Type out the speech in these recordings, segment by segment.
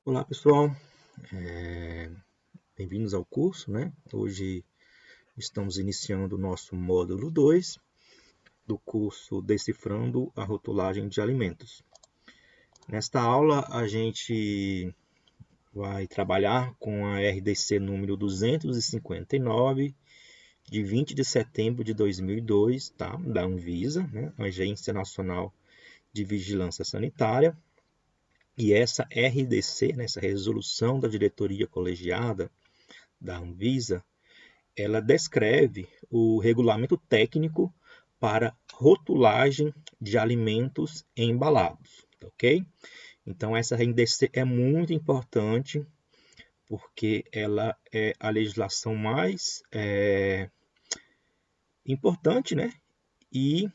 Olá pessoal, É, bem-vindos ao curso, né? Hoje estamos iniciando o nosso módulo 2 do curso Decifrando a Rotulagem de Alimentos. Nesta aula a gente vai trabalhar com a RDC número 259, de 20 de setembro de 2002, tá? Da Anvisa, né? Agência Nacional de Vigilância Sanitária. E essa RDC, né? Essa resolução da diretoria colegiada da Anvisa, ela descreve o regulamento técnico para rotulagem de alimentos embalados, ok? Então essa RDC é muito importante porque ela é a legislação mais importante, né? E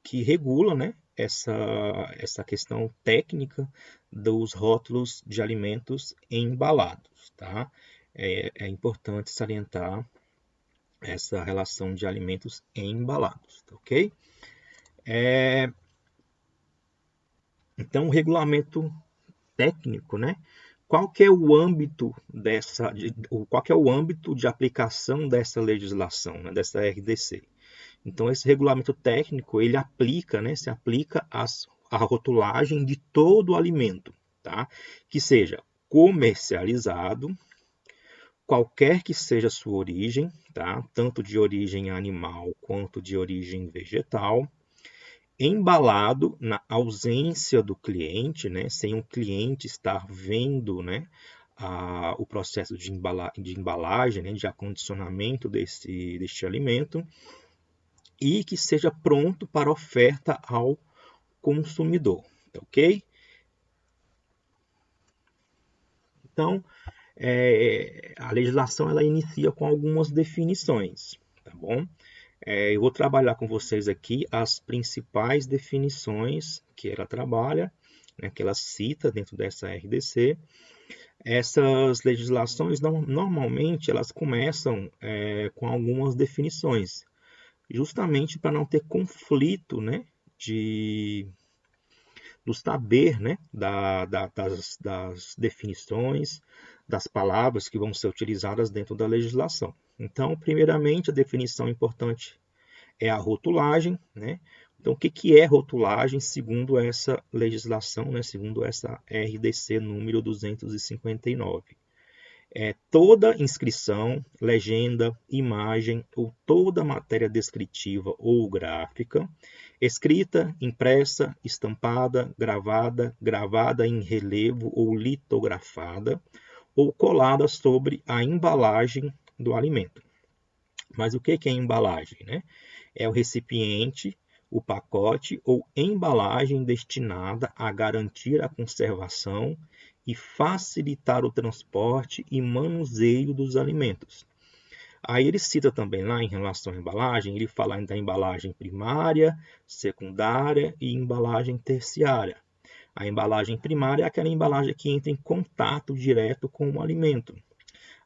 que regula, né? Essa questão técnica dos rótulos de alimentos embalados, tá? É importante salientar essa relação de alimentos embalados, ok? Então, o regulamento técnico, né? Qual que é o âmbito qual que é o âmbito de aplicação dessa legislação, né, dessa RDC? Então, esse regulamento técnico, ele aplica, né, se aplica à rotulagem de todo o alimento, tá? Que seja comercializado, qualquer que seja a sua origem, tá? Tanto de origem animal quanto de origem vegetal, embalado na ausência do cliente, né? Sem o cliente estar vendo, né? O processo de embalagem, né? De acondicionamento deste alimento, e que seja pronto para oferta ao consumidor, tá ok? Então, a legislação ela inicia com algumas definições, tá bom? Eu vou trabalhar com vocês aqui as principais definições que ela trabalha, né, que ela cita dentro dessa RDC. Essas legislações normalmente elas começam com algumas definições, justamente para não ter conflito, né, do saber, né, das definições, das palavras que vão ser utilizadas dentro da legislação. Então, primeiramente, a definição importante é a rotulagem, né? Então, o que é rotulagem segundo essa legislação, né? Segundo essa RDC número 259? É toda inscrição, legenda, imagem ou toda matéria descritiva ou gráfica, escrita, impressa, estampada, gravada em relevo ou litografada, ou colada sobre a embalagem do alimento. Mas o que é embalagem, né? É o recipiente, o pacote ou embalagem destinada a garantir a conservação e facilitar o transporte e manuseio dos alimentos. Aí ele cita também lá em relação à embalagem, ele fala da embalagem primária, secundária e embalagem terciária. A embalagem primária é aquela embalagem que entra em contato direto com o alimento.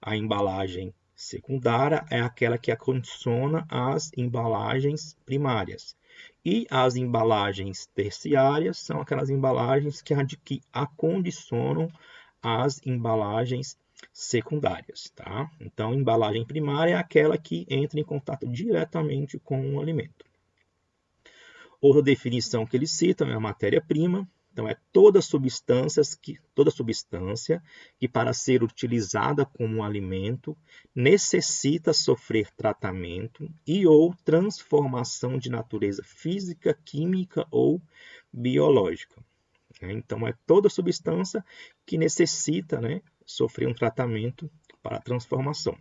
A embalagem secundária é aquela que acondiciona as embalagens primárias. E as embalagens terciárias são aquelas embalagens que acondicionam as embalagens secundárias, tá? Então, embalagem primária é aquela que entra em contato diretamente com o alimento. Outra definição que eles citam é a matéria-prima. Então, é toda substância que, para ser utilizada como alimento, necessita sofrer tratamento e ou transformação de natureza física, química ou biológica. Então, é toda substância que necessita, né, sofrer um tratamento para transformação.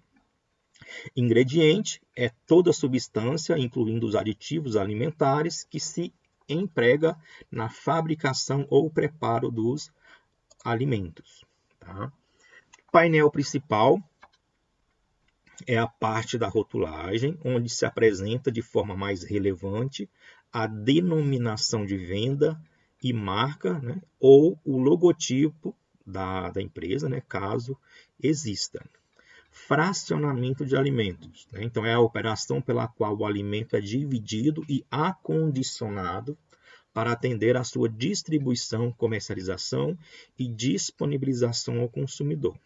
Ingrediente é toda substância, incluindo os aditivos alimentares, que se emprega na fabricação ou preparo dos alimentos. Tá? Painel principal é a parte da rotulagem, onde se apresenta de forma mais relevante a denominação de venda e marca, né, ou o logotipo da empresa, né, caso exista. Fracionamento de alimentos, né? Então, é a operação pela qual o alimento é dividido e acondicionado para atender à sua distribuição, comercialização e disponibilização ao consumidor.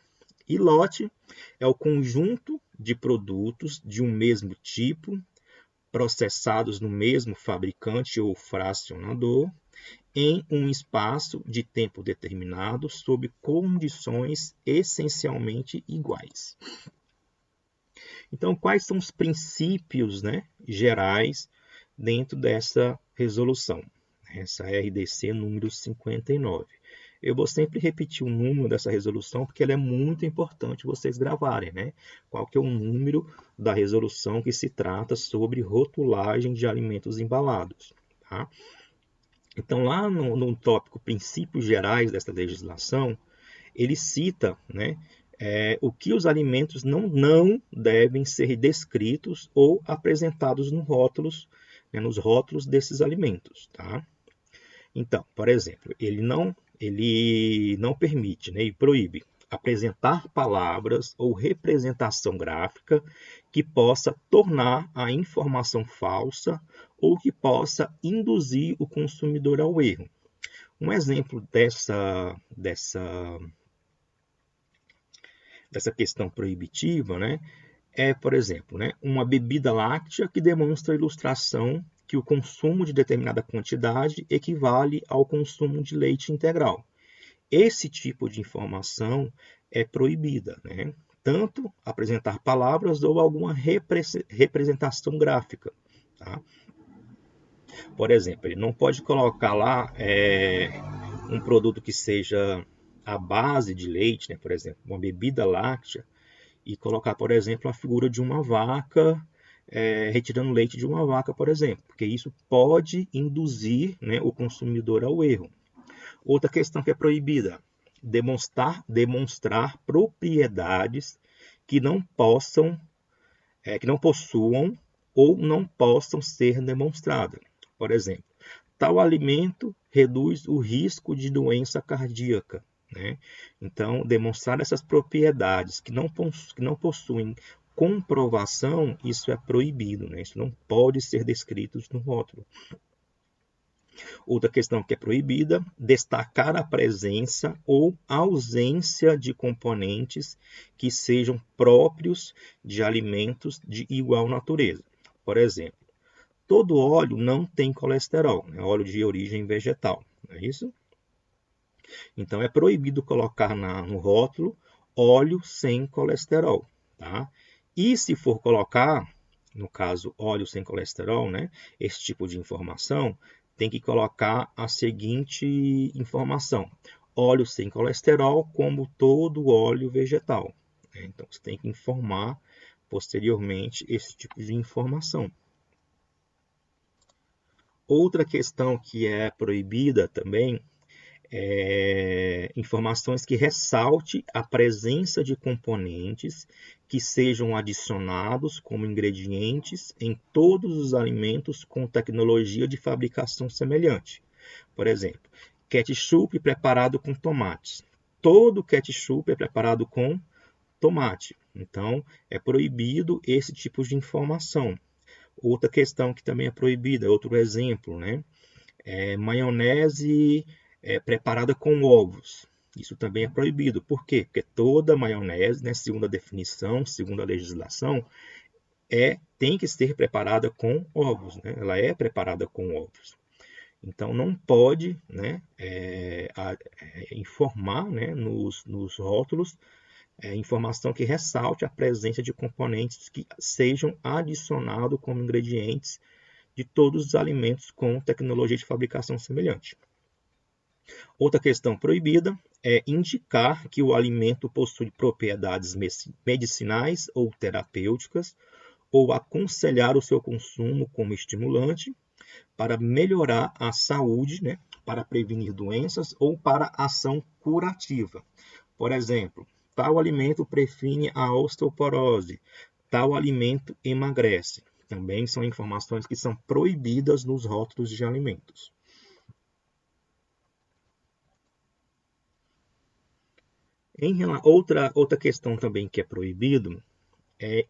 E lote é o conjunto de produtos de um mesmo tipo, processados no mesmo fabricante ou fracionador, em um espaço de tempo determinado, sob condições essencialmente iguais. Então, quais são os princípios, né, gerais dentro dessa resolução? Essa RDC número 59. Eu vou sempre repetir o número dessa resolução, porque ela é muito importante vocês gravarem, né? Qual que é o número da resolução que se trata sobre rotulagem de alimentos embalados, tá? Então, lá no tópico princípios gerais dessa legislação, ele cita, né, o que os alimentos não devem ser descritos ou apresentados nos rótulos desses alimentos, tá? Então, por exemplo, ele não permite, né, e proíbe apresentar palavras ou representação gráfica que possa tornar a informação falsa ou que possa induzir o consumidor ao erro. Um exemplo dessa questão proibitiva, né, é, por exemplo, né, uma bebida láctea que demonstra a ilustração que o consumo de determinada quantidade equivale ao consumo de leite integral. Esse tipo de informação é proibida, né? Tanto apresentar palavras ou alguma representação gráfica, tá? Por exemplo, ele não pode colocar lá um produto que seja à base de leite, né? Por exemplo, uma bebida láctea, e colocar, por exemplo, a figura de uma vaca retirando leite de uma vaca, por exemplo, porque isso pode induzir, né, o consumidor ao erro. Outra questão que é proibida, demonstrar propriedades que não possuam ou não possam ser demonstradas. Por exemplo, tal alimento reduz o risco de doença cardíaca, né? Então, demonstrar essas propriedades que não possuem comprovação, isso é proibido, né? Isso não pode ser descrito no rótulo. Outra questão que é proibida, destacar a presença ou ausência de componentes que sejam próprios de alimentos de igual natureza. Por exemplo, todo óleo não tem colesterol, é óleo de origem vegetal, não é isso? Então, é proibido colocar no rótulo óleo sem colesterol, tá? E se for colocar, no caso, óleo sem colesterol, né, esse tipo de informação, tem que colocar a seguinte informação: óleo sem colesterol, como todo óleo vegetal. Então, você tem que informar posteriormente esse tipo de informação. Outra questão que é proibida também informações que ressalte a presença de componentes que sejam adicionados como ingredientes em todos os alimentos com tecnologia de fabricação semelhante. Por exemplo, ketchup preparado com tomates. Todo ketchup é preparado com tomate. Então, é proibido esse tipo de informação. Outra questão que também é proibida, outro exemplo, né? Maionese preparada com ovos. Isso também é proibido. Por quê? Porque toda maionese, né, segundo a definição, segundo a legislação, tem que ser preparada com ovos, né? Ela é preparada com ovos. Então, não pode, né, informar, né, nos rótulos informação que ressalte a presença de componentes que sejam adicionados como ingredientes de todos os alimentos com tecnologia de fabricação semelhante. Outra questão proibida é indicar que o alimento possui propriedades medicinais ou terapêuticas ou aconselhar o seu consumo como estimulante para melhorar a saúde, né, para prevenir doenças ou para ação curativa. Por exemplo, tal alimento previne a osteoporose, tal alimento emagrece. Também são informações que são proibidas nos rótulos de alimentos. Outra questão também que é proibido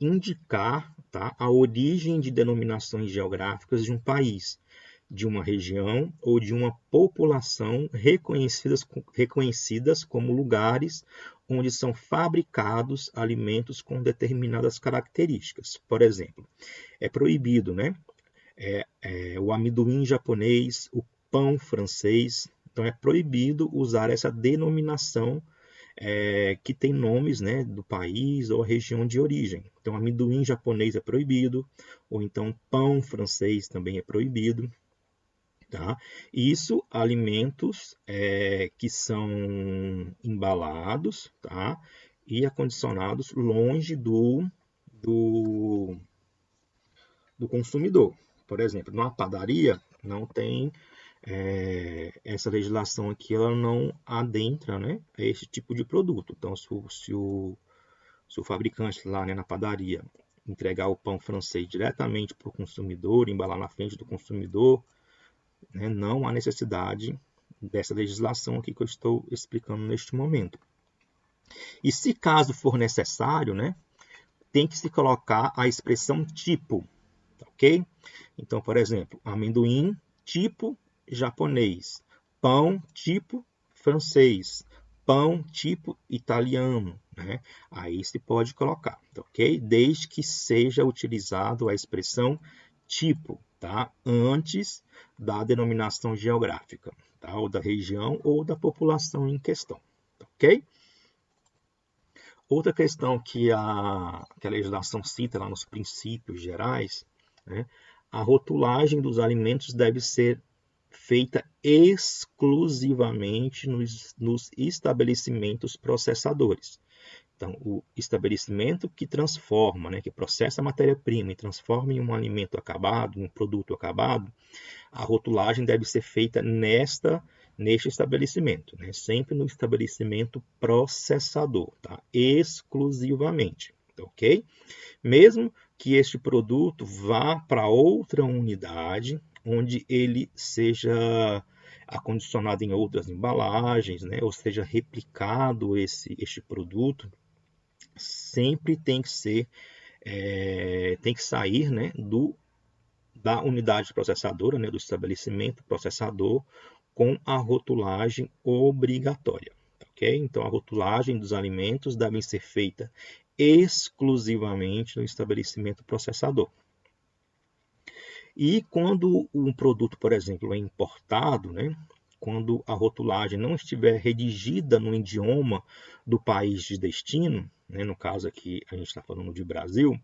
indicar, tá, a origem de denominações geográficas de um país. de uma região ou de uma população reconhecidas como lugares onde são fabricados alimentos com determinadas características. Por exemplo, é proibido, né? O amendoim japonês, o pão francês. Então, é proibido usar essa denominação que tem nomes, né, do país ou a região de origem. Então, amendoim japonês é proibido, ou então pão francês também é proibido. Tá? Isso, alimentos que são embalados, tá? E acondicionados longe do consumidor. Por exemplo, numa padaria não tem essa legislação aqui, ela não adentra, né, a esse tipo de produto. Então, se o fabricante lá, né, na padaria entregar o pão francês diretamente para o consumidor, embalar na frente do consumidor, né, não há necessidade dessa legislação aqui que eu estou explicando neste momento. E se caso for necessário, né, tem que se colocar a expressão tipo, ok? Então, por exemplo, amendoim tipo japonês, pão tipo francês, pão tipo italiano, né? Aí se pode colocar, ok? Desde que seja utilizado a expressão tipo, tá? Antes da denominação geográfica, tá? Ou da região ou da população em questão, ok? Outra questão que a legislação cita lá nos princípios gerais, né? A rotulagem dos alimentos deve ser feita exclusivamente nos estabelecimentos processadores. Então, o estabelecimento que transforma, né, que processa a matéria-prima e transforma em um alimento acabado, em um produto acabado, a rotulagem deve ser feita neste estabelecimento, né? Sempre no estabelecimento processador, tá? Exclusivamente, ok? Mesmo que este produto vá para outra unidade, onde ele seja acondicionado em outras embalagens, né? Ou seja, replicado este produto, sempre tem que sair, né, da unidade processadora, né, do estabelecimento processador, com a rotulagem obrigatória. Okay? Então, a rotulagem dos alimentos deve ser feita exclusivamente no estabelecimento processador. E quando um produto, por exemplo, é importado, né, quando a rotulagem não estiver redigida no idioma do país de destino, né, no caso aqui a gente está falando de Brasil,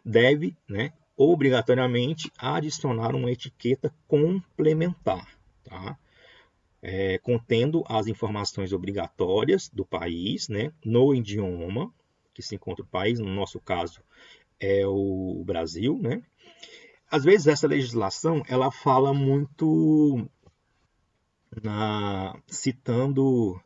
deve, né, obrigatoriamente adicionar uma etiqueta complementar, tá? Contendo as informações obrigatórias do país, né, no idioma que se encontra o país, no nosso caso é o Brasil, né? Às vezes essa legislação ela fala muito citando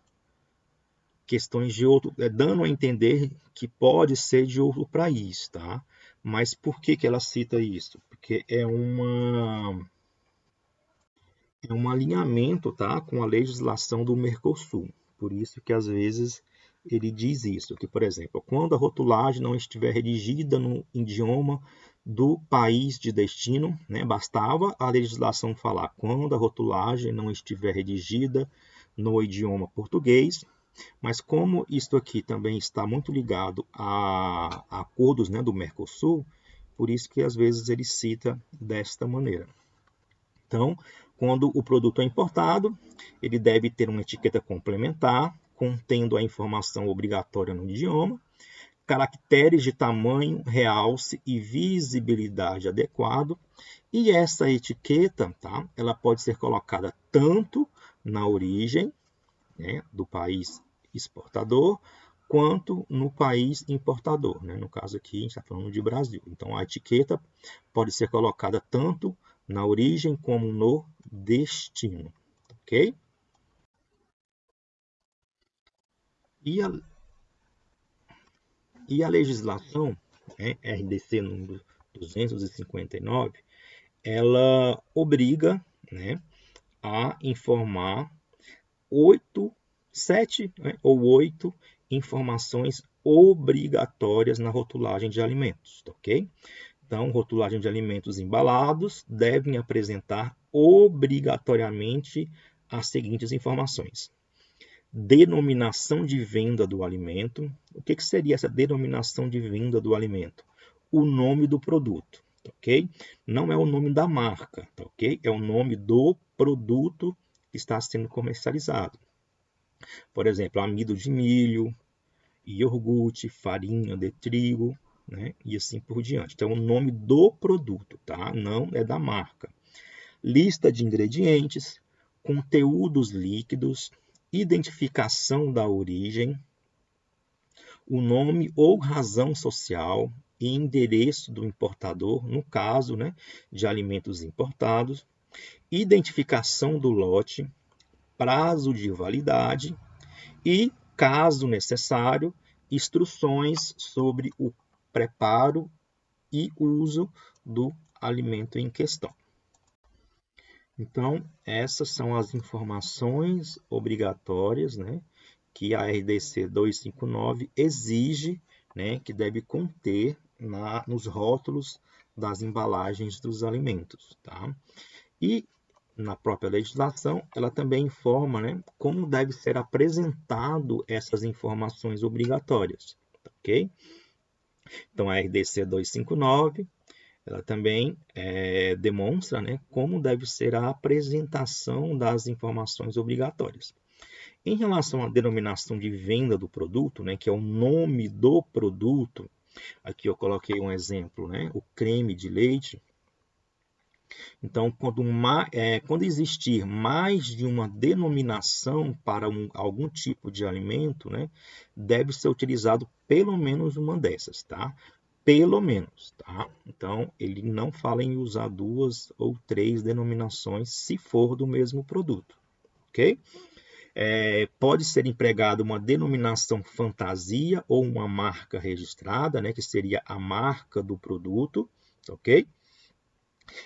questões de outro, dando a entender que pode ser de outro país, tá? Mas por que ela cita isso? Porque é um alinhamento, tá, com a legislação do Mercosul. Por isso que às vezes ele diz isso, que, por exemplo, quando a rotulagem não estiver redigida no idioma do país de destino, né, bastava a legislação falar quando a rotulagem não estiver redigida no idioma português, mas como isto aqui também está muito ligado a acordos, né, do Mercosul, por isso que às vezes ele cita desta maneira. Então, quando o produto é importado, ele deve ter uma etiqueta complementar, contendo a informação obrigatória no idioma, caracteres de tamanho, realce e visibilidade adequado, e essa etiqueta, tá, ela pode ser colocada tanto na origem, né, do país exportador, quanto no país importador, né? No caso aqui, a gente está falando de Brasil. Então, a etiqueta pode ser colocada tanto na origem como no destino, ok? E a legislação, né, RDC número 259, ela obriga, né, a informar 7, né, ou 8 informações obrigatórias na rotulagem de alimentos, ok? Então, rotulagem de alimentos embalados devem apresentar obrigatoriamente as seguintes informações: denominação de venda do alimento. O que seria essa denominação de venda do alimento? O nome do produto, ok? Não é o nome da marca, ok? É o nome do produto que está sendo comercializado. Por exemplo, amido de milho, iogurte, farinha de trigo, né? E assim por diante. Então, é o nome do produto, tá? Não é da marca. Lista de ingredientes, conteúdos líquidos, identificação da origem, o nome ou razão social e endereço do importador, no caso, né, de alimentos importados, identificação do lote, prazo de validade e, caso necessário, instruções sobre o preparo e uso do alimento em questão. Então, essas são as informações obrigatórias, né, que a RDC 259 exige, né, que deve conter nos rótulos das embalagens dos alimentos. Tá? E na própria legislação, ela também informa, né, como deve ser apresentado essas informações obrigatórias. Ok? Então, a RDC 259 ela também demonstra, né, como deve ser a apresentação das informações obrigatórias. Em relação à denominação de venda do produto, né, que é o nome do produto, aqui eu coloquei um exemplo, né, o creme de leite. Então, quando existir mais de uma denominação para algum tipo de alimento, né, deve ser utilizado pelo menos uma dessas, tá? Pelo menos, tá? Então, ele não fala em usar 2 ou 3 denominações se for do mesmo produto, ok? Pode ser empregada uma denominação fantasia ou uma marca registrada, né, que seria a marca do produto, ok?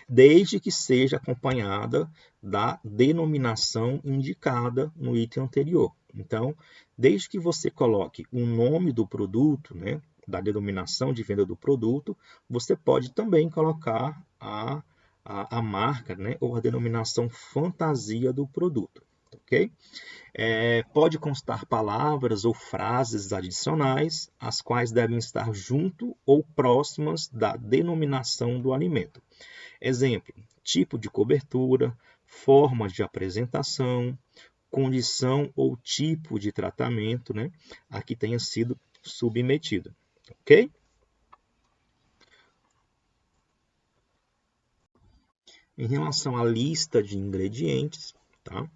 Desde que seja acompanhada da denominação indicada no item anterior. Então, desde que você coloque o nome do produto, né, da denominação de venda do produto, você pode também colocar a marca, né, ou a denominação fantasia do produto. Ok? Pode constar palavras ou frases adicionais, as quais devem estar junto ou próximas da denominação do alimento. Exemplo: tipo de cobertura, forma de apresentação, condição ou tipo de tratamento, né, a que tenha sido submetido. Ok? Em relação à lista de ingredientes, tá?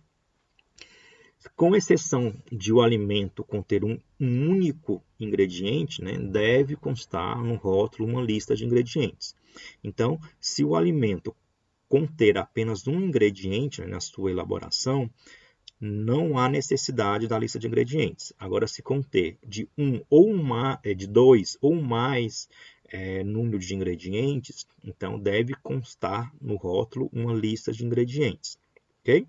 Com exceção de o alimento conter um único ingrediente, né, deve constar no rótulo uma lista de ingredientes. Então, se o alimento conter apenas um ingrediente, né, na sua elaboração, não há necessidade da lista de ingredientes. Agora, se conter de de 2 ou mais número de ingredientes, então deve constar no rótulo uma lista de ingredientes. Ok?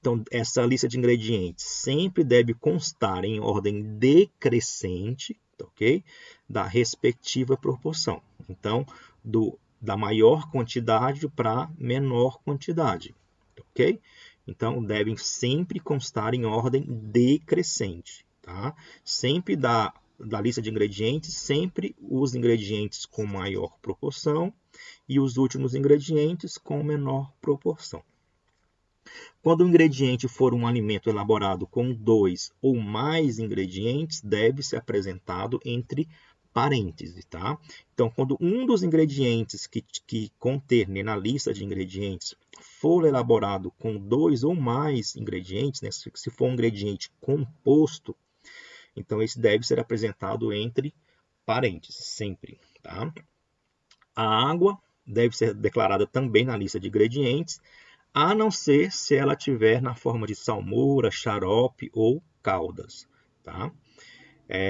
Então, essa lista de ingredientes sempre deve constar em ordem decrescente, ok? Da respectiva proporção. Então, da maior quantidade para menor quantidade, ok? Então, devem sempre constar em ordem decrescente, tá? Sempre da lista de ingredientes, sempre os ingredientes com maior proporção e os últimos ingredientes com menor proporção. Quando o ingrediente for um alimento elaborado com 2 ou mais ingredientes, deve ser apresentado entre parênteses, tá? Então, quando um dos ingredientes que conter na lista de ingredientes for elaborado com 2 ou mais ingredientes, né? Se for um ingrediente composto, então esse deve ser apresentado entre parênteses, sempre, tá? A água deve ser declarada também na lista de ingredientes, a não ser se ela tiver na forma de salmoura, xarope ou caldas. Tá?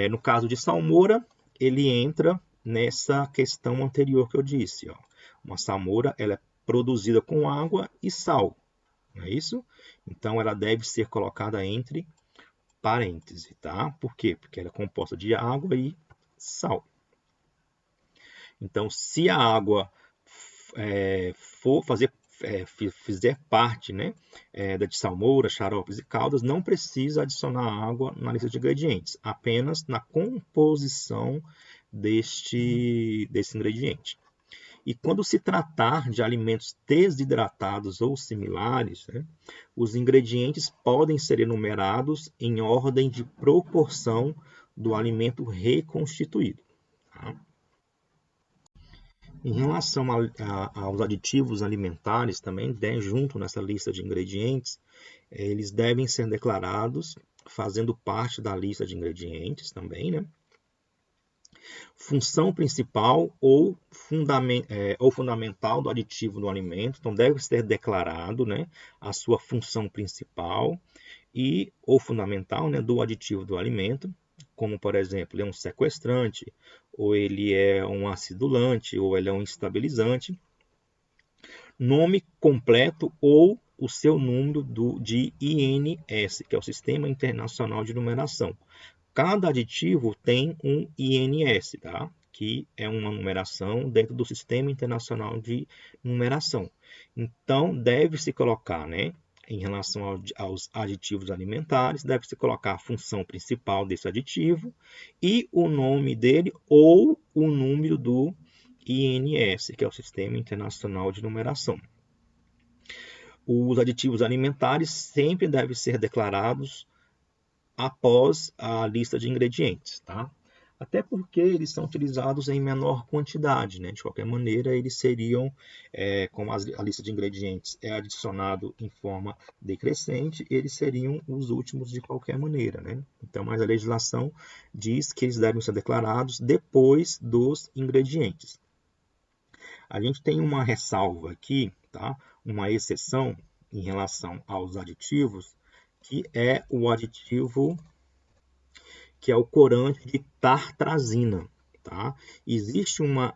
No caso de salmoura, ele entra nessa questão anterior que eu disse. Ó. Uma salmoura ela é produzida com água e sal, não é isso? Então, ela deve ser colocada entre parênteses. Tá? Por quê? Porque ela é composta de água e sal. Então, se a água for fizer parte, né, de salmoura, xaropes e caldas, não precisa adicionar água na lista de ingredientes, apenas na composição desse ingrediente. E quando se tratar de alimentos desidratados ou similares, né, os ingredientes podem ser enumerados em ordem de proporção do alimento reconstituído. Tá? Em relação aos aditivos alimentares também, junto nessa lista de ingredientes, eles devem ser declarados fazendo parte da lista de ingredientes também, né? Função principal ou fundamental do aditivo no alimento, então deve ser declarado, né, a sua função principal ou fundamental, né, do aditivo do alimento, como por exemplo, ele é um sequestrante, ou ele é um acidulante, ou ele é um estabilizante. Nome completo ou o seu número de INS, que é o Sistema Internacional de Numeração. Cada aditivo tem um INS, tá? Que é uma numeração dentro do Sistema Internacional de Numeração. Então, deve-se colocar, né, em relação aos aditivos alimentares, deve-se colocar a função principal desse aditivo e o nome dele ou o número do INS, que é o Sistema Internacional de Numeração. Os aditivos alimentares sempre devem ser declarados após a lista de ingredientes, tá? Até porque eles são utilizados em menor quantidade, né? De qualquer maneira, eles seriam, como a lista de ingredientes é adicionado em forma decrescente, eles seriam os últimos de qualquer maneira, né? Então, mas a legislação diz que eles devem ser declarados depois dos ingredientes. A gente tem uma ressalva aqui, tá? Uma exceção em relação aos aditivos, que é o aditivo que é o corante de tartrazina. Tá? Existe uma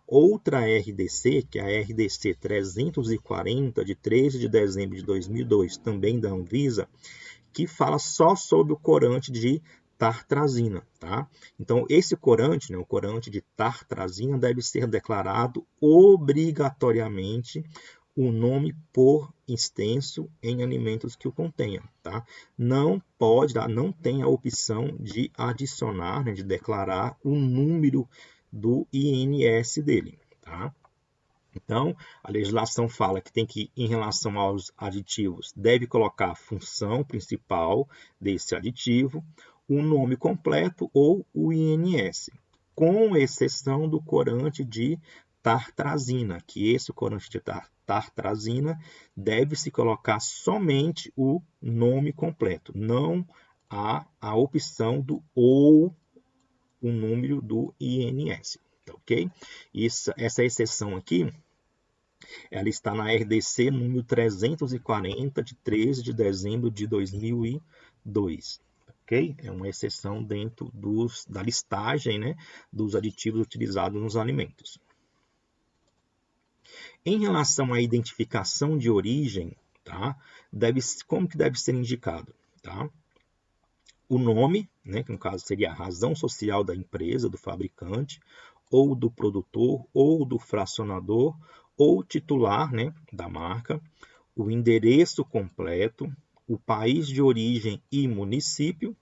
outra RDC, que é a RDC 340, de 13 de dezembro de 2002, também da Anvisa, que fala só sobre o corante de tartrazina. Tá? Então, esse corante, né, o corante de tartrazina, deve ser declarado obrigatoriamente o nome por extenso em alimentos que o contenham. Tá? Não tem a opção de adicionar, né, de declarar o número do INS dele. Tá? Então, a legislação fala que tem que, em relação aos aditivos, deve colocar a função principal desse aditivo, o nome completo ou o INS, com exceção do corante de tartrazina, que esse corante de tartrazina deve-se colocar somente o nome completo, não há a opção do ou o número do INS, ok? Essa exceção aqui, ela está na RDC número 340, de 13 de dezembro de 2002. Okay? É uma exceção dentro da listagem, né, dos aditivos utilizados nos alimentos. Em relação à identificação de origem, tá? Como que deve ser indicado? Tá? O nome, né, que no caso seria a razão social da empresa, do fabricante, ou do produtor, ou do fracionador, ou titular, né, da marca, o endereço completo, o país de origem e município,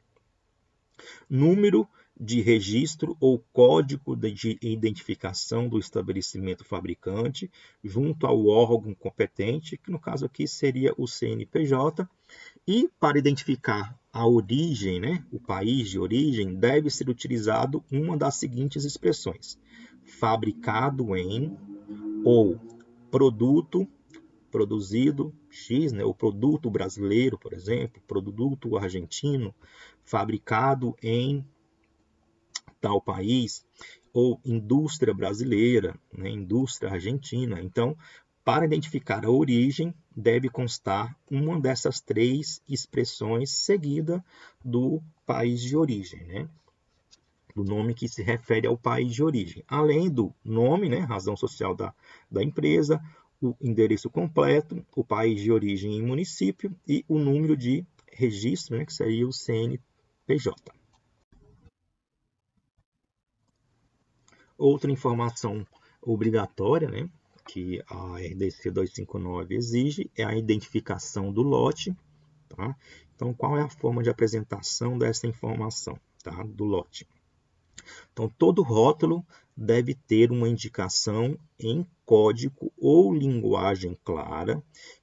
número de registro ou código de identificação do estabelecimento fabricante junto ao órgão competente, que no caso aqui seria o CNPJ, e para identificar a origem, né, o país de origem, deve ser utilizado uma das seguintes expressões: fabricado em, ou produto produzido X, né, o produto brasileiro, por exemplo, produto argentino, fabricado em tal país, ou indústria brasileira, né, indústria argentina. Então, para identificar a origem, deve constar uma dessas três expressões seguida do país de origem, né? Do nome que se refere ao país de origem. Além do nome, né, razão social da empresa, o endereço completo, o país de origem e município e o número de registro, né, que seria o CNPJ. Outra informação obrigatória, né, que a RDC 259 exige é a identificação do lote. Tá? Então, qual é a forma de apresentação dessa informação, tá? Do lote? Então, todo rótulo deve ter uma indicação em código ou linguagem clara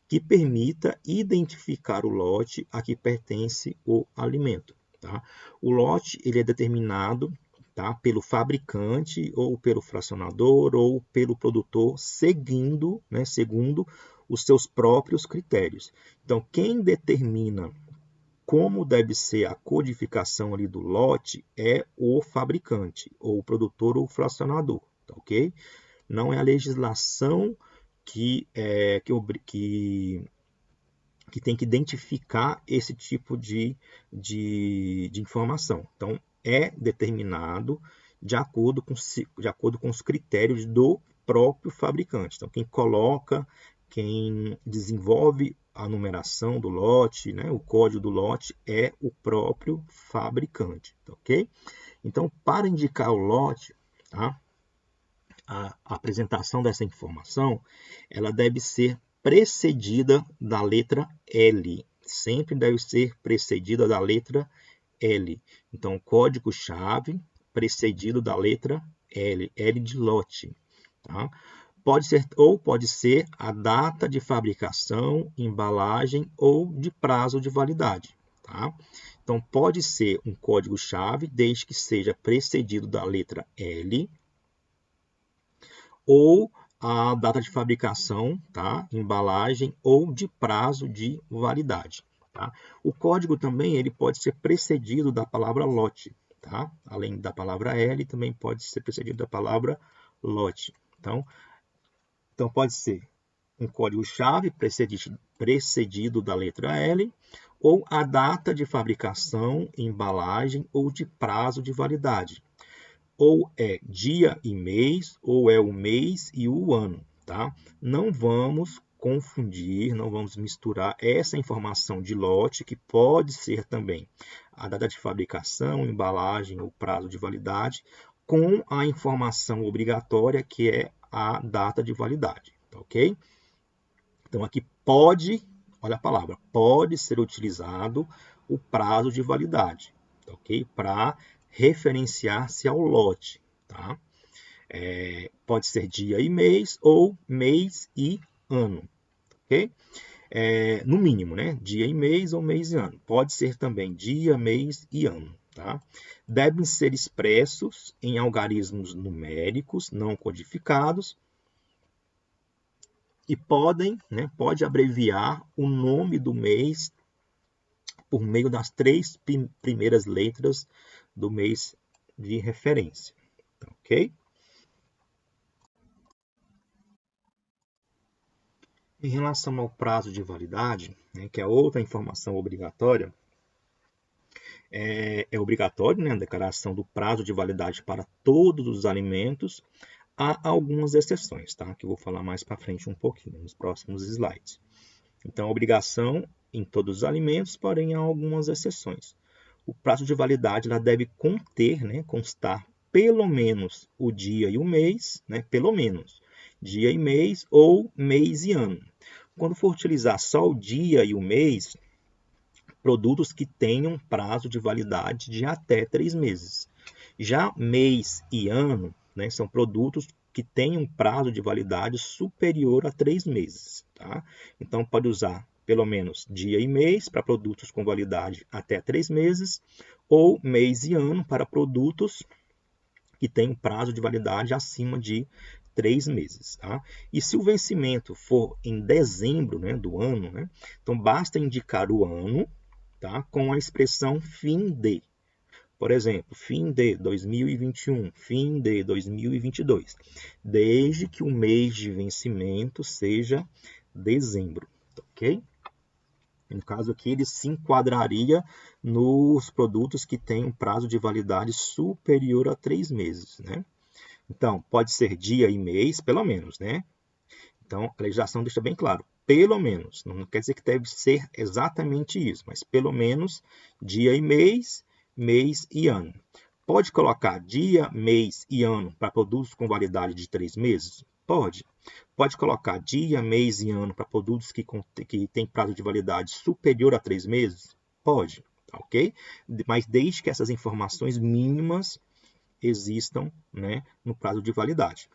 que permita identificar o lote a que pertence o alimento. Tá? O lote ele é determinado, tá, pelo fabricante ou pelo fracionador ou pelo produtor segundo os seus próprios critérios. Então, quem determina como deve ser a codificação ali do lote é o fabricante, ou o produtor ou o fracionador, tá, ok? Não é a legislação que tem que identificar esse tipo de informação. Então, é determinado de acordo com os critérios do próprio fabricante. Então, quem desenvolve a numeração do lote, né, o código do lote, é o próprio fabricante, tá, ok? Então, para indicar o lote, tá, a apresentação dessa informação, ela deve ser precedida da letra L. Sempre deve ser precedida da letra L. Então, código-chave precedido da letra L, L de lote. Tá? Pode ser a data de fabricação, embalagem ou de prazo de validade. Tá? Então, pode ser um código-chave, desde que seja precedido da letra L, ou a data de fabricação, tá? Embalagem ou de prazo de validade. Tá? O código também ele pode ser precedido da palavra lote. Tá? Além da palavra L, também pode ser precedido da palavra lote. Então pode ser um código-chave precedido da letra L, ou a data de fabricação, embalagem ou de prazo de validade. Ou é dia e mês, ou é o mês e o ano. Tá? Não vamos confundir, não vamos misturar essa informação de lote, que pode ser também a data de fabricação, embalagem ou prazo de validade, com a informação obrigatória, que é a data de validade. Tá, ok? Então, aqui pode, olha a palavra, pode ser utilizado o prazo de validade, tá, ok? Para referenciar-se ao lote. Tá? Pode ser dia e mês ou mês e ano. Ok? No mínimo, né? Dia e mês ou mês e ano. Pode ser também dia, mês e ano. Tá? Devem ser expressos em algarismos numéricos não codificados e pode abreviar o nome do mês por meio das 3 primeiras letras do mês de referência. Ok? Em relação ao prazo de validade, né, que é outra informação obrigatória, é obrigatório, né, a declaração do prazo de validade para todos os alimentos. Há algumas exceções, tá, que eu vou falar mais para frente um pouquinho, nos próximos slides. Então, obrigação em todos os alimentos, porém há algumas exceções. O prazo de validade ela deve constar pelo menos o dia e o mês, né, pelo menos dia e mês ou mês e ano. Quando for utilizar só o dia e o mês, produtos que tenham prazo de validade de até 3 meses. Já mês e ano, né, são produtos que tenham prazo de validade superior a 3 meses. Tá? Então, pode usar pelo menos dia e mês para produtos com validade até 3 meses, ou mês e ano para produtos que tenham prazo de validade acima de 3 meses. Tá? E se o vencimento for em dezembro, né, do ano, né, então basta indicar o ano, tá, com a expressão fim de. Por exemplo, fim de 2021, fim de 2022, desde que o mês de vencimento seja dezembro, ok? No caso aqui, ele se enquadraria nos produtos que têm um prazo de validade superior a 3 meses, né? Então, pode ser dia e mês, pelo menos, né? Então, a legislação deixa bem claro, pelo menos. Não quer dizer que deve ser exatamente isso, mas pelo menos dia e mês, mês e ano. Pode colocar dia, mês e ano para produtos com validade de 3 meses? Pode. Pode colocar dia, mês e ano para produtos que têm prazo de validade superior a 3 meses? Pode, ok? Mas desde que essas informações mínimas existam, né, no prazo de validade.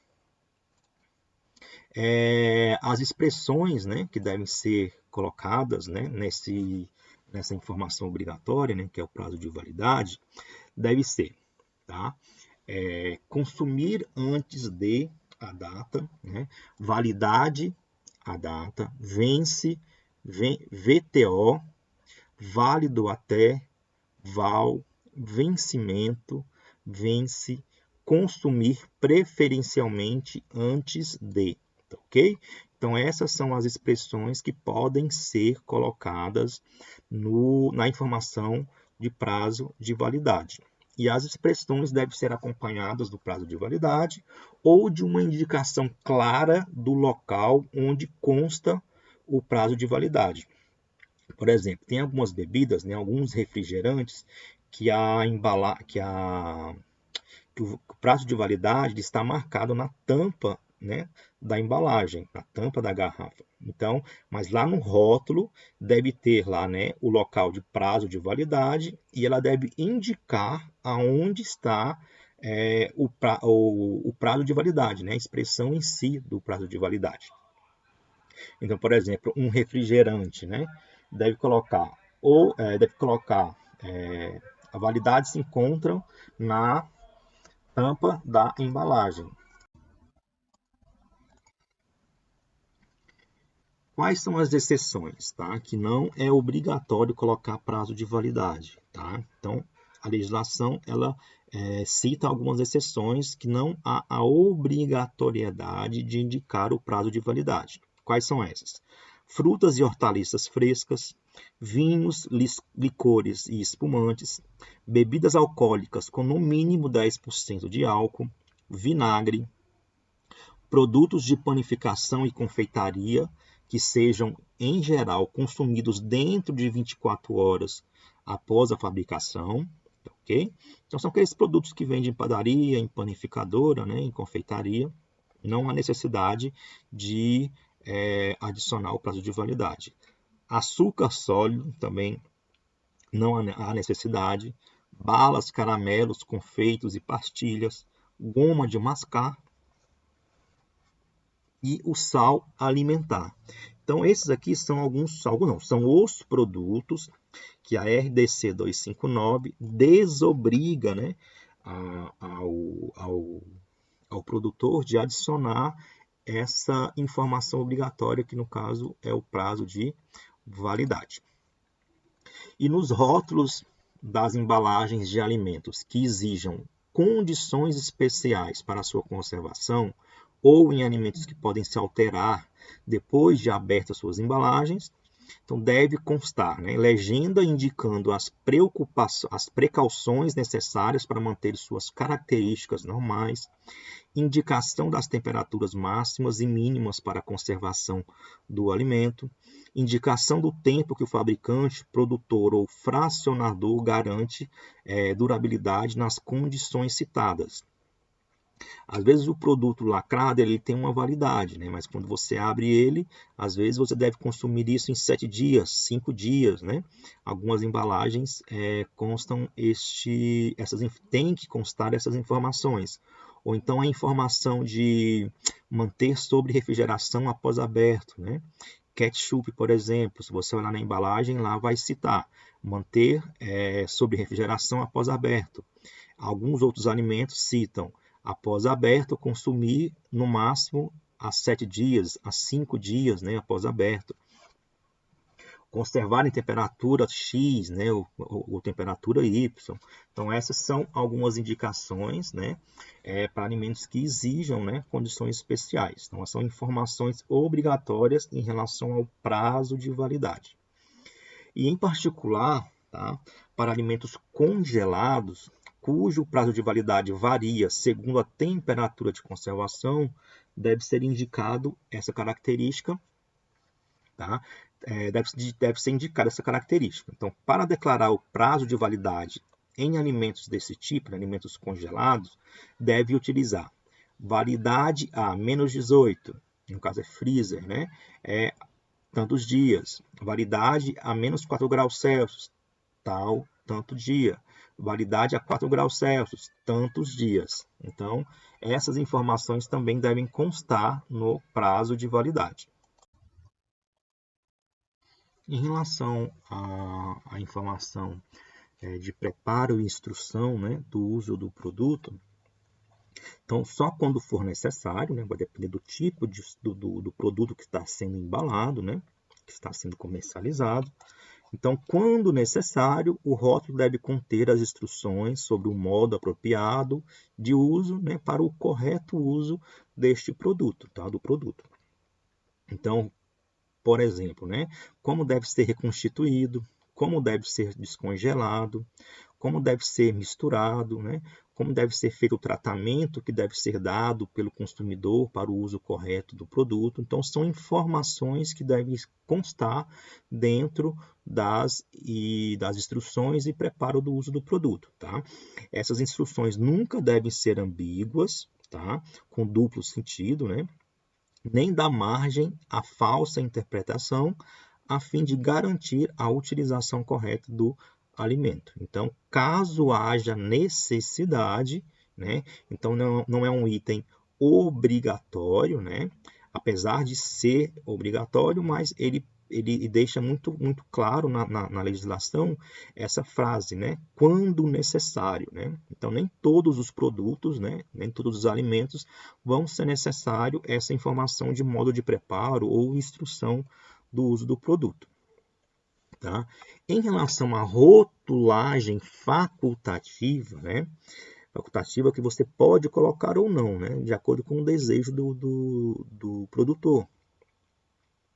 As expressões, né, que devem ser colocadas, né, nessa informação obrigatória, né, que é o prazo de validade, deve ser, tá? Consumir antes de a data, né? Validade, a data, vence, VTO, válido até, val, vencimento, vence, consumir preferencialmente antes de, ok? Então, essas são as expressões que podem ser colocadas na informação de prazo de validade. E as expressões devem ser acompanhadas do prazo de validade ou de uma indicação clara do local onde consta o prazo de validade. Por exemplo, tem algumas bebidas, né, alguns refrigerantes que o prazo de validade está marcado na tampa, né, da embalagem, na tampa da garrafa. Então, mas lá no rótulo deve ter lá, né, o local de prazo de validade e ela deve indicar aonde está o prazo de validade, né, a expressão em si do prazo de validade. Então, por exemplo, um refrigerante, né, deve colocar a validade se encontra na tampa da embalagem. Quais são as exceções, tá? Que não é obrigatório colocar prazo de validade, tá? Então, a legislação ela cita algumas exceções que não há a obrigatoriedade de indicar o prazo de validade. Quais são essas? Frutas e hortaliças frescas, vinhos, licores e espumantes, bebidas alcoólicas com no mínimo 10% de álcool, vinagre, produtos de panificação e confeitaria que sejam, em geral, consumidos dentro de 24 horas após a fabricação, ok? Então, são aqueles produtos que vendem em padaria, em panificadora, né, em confeitaria. Não há necessidade de adicionar o prazo de validade. Açúcar sólido também não há necessidade. Balas, caramelos, confeitos e pastilhas, goma de mascar, e o sal alimentar. Então, esses aqui são são os produtos que a RDC 259 desobriga, né, ao produtor de adicionar essa informação obrigatória, que no caso é o prazo de validade. E nos rótulos das embalagens de alimentos que exijam condições especiais para a sua conservação, ou em alimentos que podem se alterar depois de abertas suas embalagens, então deve constar, né, legenda indicando as precauções necessárias para manter suas características normais, indicação das temperaturas máximas e mínimas para a conservação do alimento, indicação do tempo que o fabricante, produtor ou fracionador garante durabilidade nas condições citadas. Às vezes o produto lacrado ele tem uma validade, né? Mas quando você abre ele, às vezes você deve consumir isso em 7 dias, 5 dias, né? Algumas embalagens tem que constar essas informações. Ou então a informação de manter sobre refrigeração após aberto, né? Ketchup, por exemplo, se você olhar na embalagem, lá vai citar manter sobre refrigeração após aberto. Alguns outros alimentos citam após aberto, consumir no máximo a 7 dias, a 5 dias, né, após aberto. Conservar em temperatura X, né, ou temperatura Y. Então, essas são algumas indicações, né, para alimentos que exijam, né, condições especiais. Então, são informações obrigatórias em relação ao prazo de validade. E, em particular, tá, para alimentos congelados, cujo prazo de validade varia segundo a temperatura de conservação, deve ser indicado essa característica, tá? Deve ser indicada essa característica. Então, para declarar o prazo de validade em alimentos desse tipo, alimentos congelados, deve utilizar validade a menos 18, no caso é freezer, né? É tantos dias. Validade a menos 4 graus Celsius, tanto dia. Validade a 4 graus Celsius, tantos dias. Então, essas informações também devem constar no prazo de validade. Em relação à informação de preparo e instrução, né, do uso do produto, então só quando for necessário, né, vai depender do tipo do produto que está sendo embalado, né, que está sendo comercializado. Então, quando necessário, o rótulo deve conter as instruções sobre o modo apropriado de uso, né, para o correto uso deste produto, tá, do produto. Então, por exemplo, né, como deve ser reconstituído, como deve ser descongelado, como deve ser misturado, né, como deve ser feito o tratamento que deve ser dado pelo consumidor para o uso correto do produto. Então, são informações que devem constar dentro das instruções e preparo do uso do produto. Tá? Essas instruções nunca devem ser ambíguas, tá? Com duplo sentido, né? Nem dar margem à falsa interpretação, a fim de garantir a utilização correta do alimento. Então, caso haja necessidade, né? Então não é um item obrigatório, né? Apesar de ser obrigatório, mas ele deixa muito claro na legislação essa frase, né? Quando necessário, né? Então, nem todos os produtos, né? Nem todos os alimentos vão ser necessário essa informação de modo de preparo ou instrução do uso do produto. Tá? Em relação à rotulagem facultativa, né? Facultativa que você pode colocar ou não, né? De acordo com o desejo do produtor,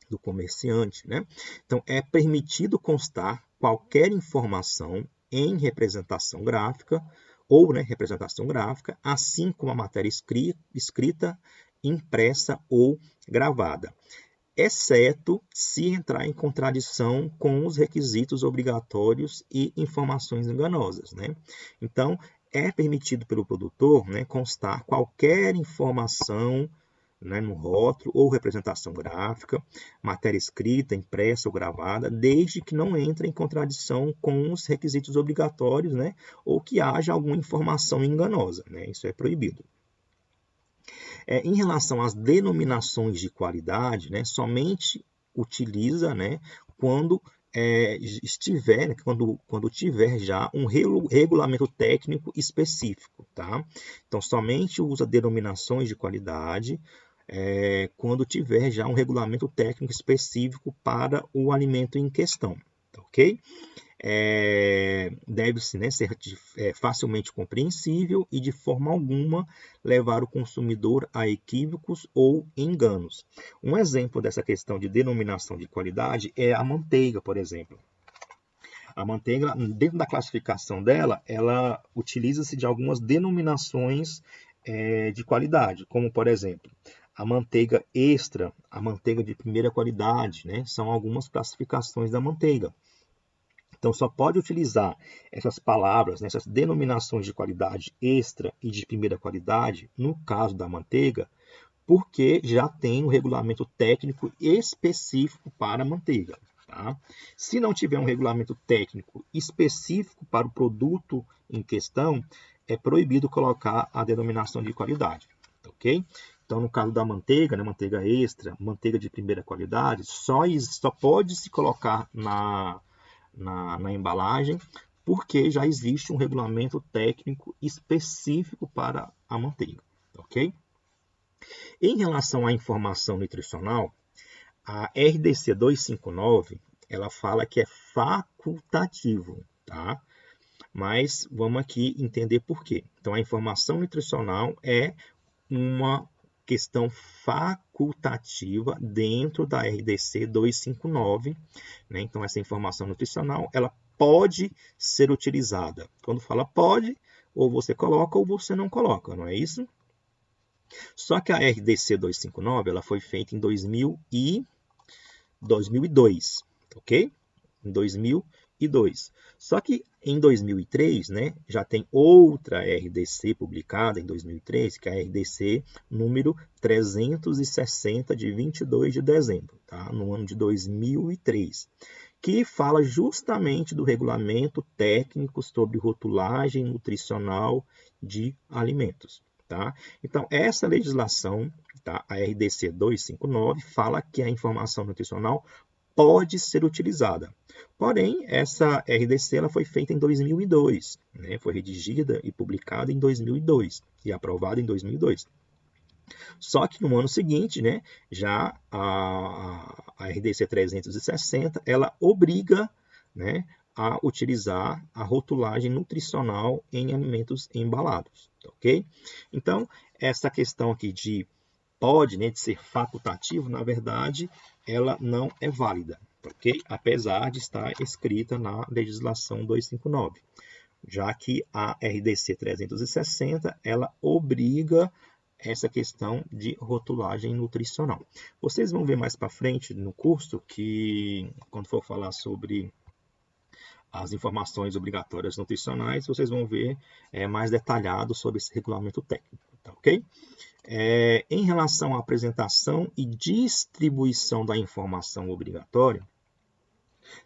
do comerciante, né? Então, é permitido constar qualquer informação em representação gráfica ou, né, representação gráfica, assim como a matéria escrita, impressa ou gravada, exceto se entrar em contradição com os requisitos obrigatórios e informações enganosas, né? Então, é permitido pelo produtor, né, constar qualquer informação, né, no rótulo ou representação gráfica, matéria escrita, impressa ou gravada, desde que não entre em contradição com os requisitos obrigatórios, né, ou que haja alguma informação enganosa, né? Isso é proibido. Em relação às denominações de qualidade, né, somente utiliza, né, quando estiver, né, quando tiver já um regulamento técnico específico, tá? Então, somente usa denominações de qualidade quando tiver já um regulamento técnico específico para o alimento em questão, tá, ok? Deve-se, né, ser facilmente compreensível e de forma alguma levar o consumidor a equívocos ou enganos. Um exemplo dessa questão de denominação de qualidade é a manteiga, por exemplo. A manteiga, dentro da classificação dela, ela utiliza-se de algumas denominações de qualidade, como, por exemplo, a manteiga extra, a manteiga de primeira qualidade, né? São algumas classificações da manteiga. Então, só pode utilizar essas palavras, né, essas denominações de qualidade extra e de primeira qualidade, no caso da manteiga, porque já tem um regulamento técnico específico para a manteiga. Tá? Se não tiver um regulamento técnico específico para o produto em questão, é proibido colocar a denominação de qualidade. Ok? Então, no caso da manteiga, né, manteiga extra, manteiga de primeira qualidade, só pode se colocar na embalagem, porque já existe um regulamento técnico específico para a manteiga, ok? Em relação à informação nutricional, a RDC 259, ela fala que é facultativo, tá? Mas vamos aqui entender por quê. Então, a informação nutricional é uma questão facultativa dentro da RDC 259, né? Então, essa informação nutricional, ela pode ser utilizada. Quando fala pode, ou você coloca ou você não coloca, não é isso? Só que a RDC 259, ela foi feita em 2002, ok? Em 2002. 2002. Só que em 2003, né, já tem outra RDC publicada em 2003, que é a RDC número 360 de 22 de dezembro, tá? No ano de 2003, que fala justamente do regulamento técnico sobre rotulagem nutricional de alimentos. Tá? Então, essa legislação, tá? A RDC 259, fala que a informação nutricional pode ser utilizada. Porém, essa RDC ela foi feita em 2002, né? Foi redigida e publicada em 2002 e aprovada em 2002. Só que no ano seguinte, né, já a RDC 360, ela obriga, né, a utilizar a rotulagem nutricional em alimentos embalados, ok? Então, essa questão aqui de pode, né, de ser facultativo, na verdade, ela não é válida, ok? Apesar de estar escrita na legislação 259, já que a RDC 360, ela obriga essa questão de rotulagem nutricional. Vocês vão ver mais para frente no curso que, quando for falar sobre as informações obrigatórias nutricionais, vocês vão ver mais detalhado sobre esse regulamento técnico, tá ok? Em relação à apresentação e distribuição da informação obrigatória,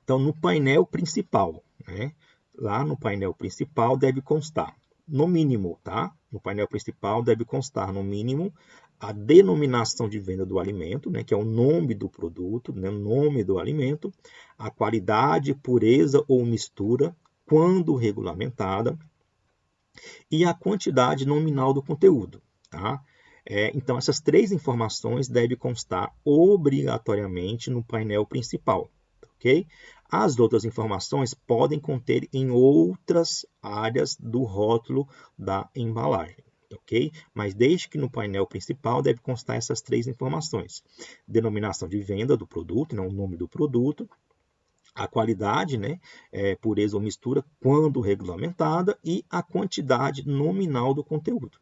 então no painel principal, né? Lá no painel principal deve constar, no mínimo, tá? No painel principal deve constar, no mínimo, a denominação de venda do alimento, né? Que é o nome do produto, né? O nome do alimento, a qualidade, pureza ou mistura, quando regulamentada, e a quantidade nominal do conteúdo, tá? Então, essas três informações devem constar obrigatoriamente no painel principal, ok? As outras informações podem conter em outras áreas do rótulo da embalagem, ok? Mas desde que no painel principal deve constar essas três informações: denominação de venda do produto, não, o nome do produto, a qualidade, né, pureza ou mistura, quando regulamentada, e a quantidade nominal do conteúdo.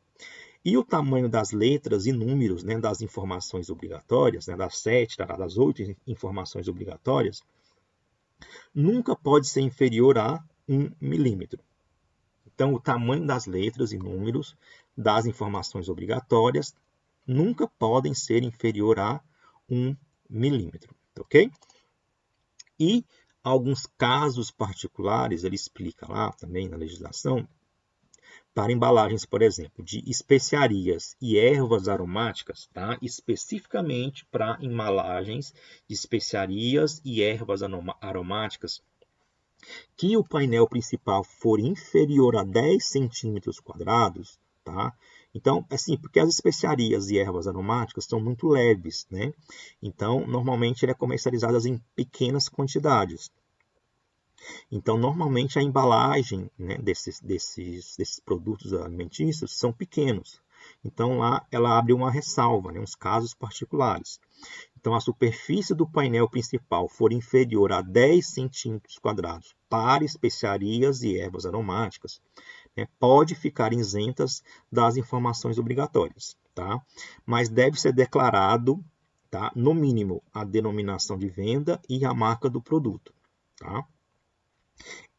E o tamanho das letras e números, né, das informações obrigatórias, né, das 7, das 8 informações obrigatórias, nunca pode ser inferior a 1 milímetro. Então, o tamanho das letras e números das informações obrigatórias nunca podem ser inferior a 1 milímetro, ok? E alguns casos particulares, ele explica lá também na legislação, para embalagens, por exemplo, de especiarias e ervas aromáticas, tá? Especificamente para embalagens de especiarias e ervas aromáticas, que o painel principal for inferior a 10 centímetros quadrados, tá? Então, assim, porque as especiarias e ervas aromáticas são muito leves, né? Então, normalmente, ele é comercializado em pequenas quantidades. Então, normalmente, a embalagem, né, desses produtos alimentícios são pequenos. Então, lá ela abre uma ressalva, né, uns casos particulares. Então, a superfície do painel principal for inferior a 10 centímetros quadrados para especiarias e ervas aromáticas, né, pode ficar isentas das informações obrigatórias, tá? Mas deve ser declarado, tá, no mínimo, a denominação de venda e a marca do produto, tá?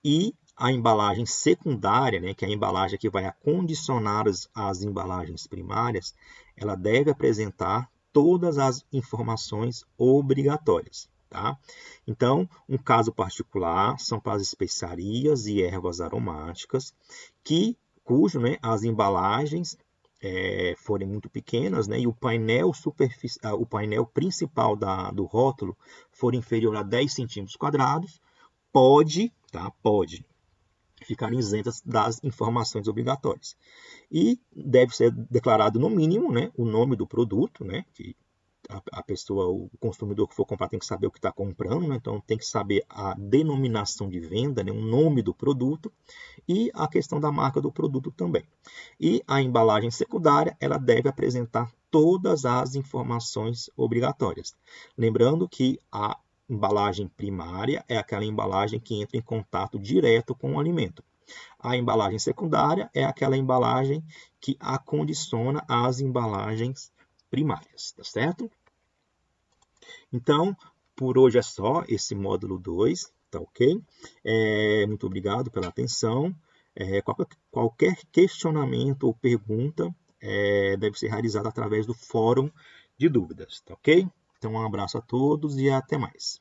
E a embalagem secundária, né, que é a embalagem que vai acondicionar as embalagens primárias, ela deve apresentar todas as informações obrigatórias, tá? Então, um caso particular são para as especiarias e ervas aromáticas, cujo, né, as embalagens forem muito pequenas, né, e o painel principal do rótulo for inferior a 10 centímetros quadrados, pode ficar isentas das informações obrigatórias. E deve ser declarado, no mínimo, né, o nome do produto, né, que a pessoa, o consumidor que for comprar tem que saber o que está comprando, né, então tem que saber a denominação de venda, né, o nome do produto e a questão da marca do produto também. E a embalagem secundária, ela deve apresentar todas as informações obrigatórias. Lembrando que a embalagem primária é aquela embalagem que entra em contato direto com o alimento. A embalagem secundária é aquela embalagem que acondiciona as embalagens primárias, tá certo? Então, por hoje é só esse módulo 2. tá ok? Muito obrigado pela atenção. Qualquer questionamento ou pergunta deve ser realizado através do fórum de dúvidas, tá ok? Então, um abraço a todos e até mais.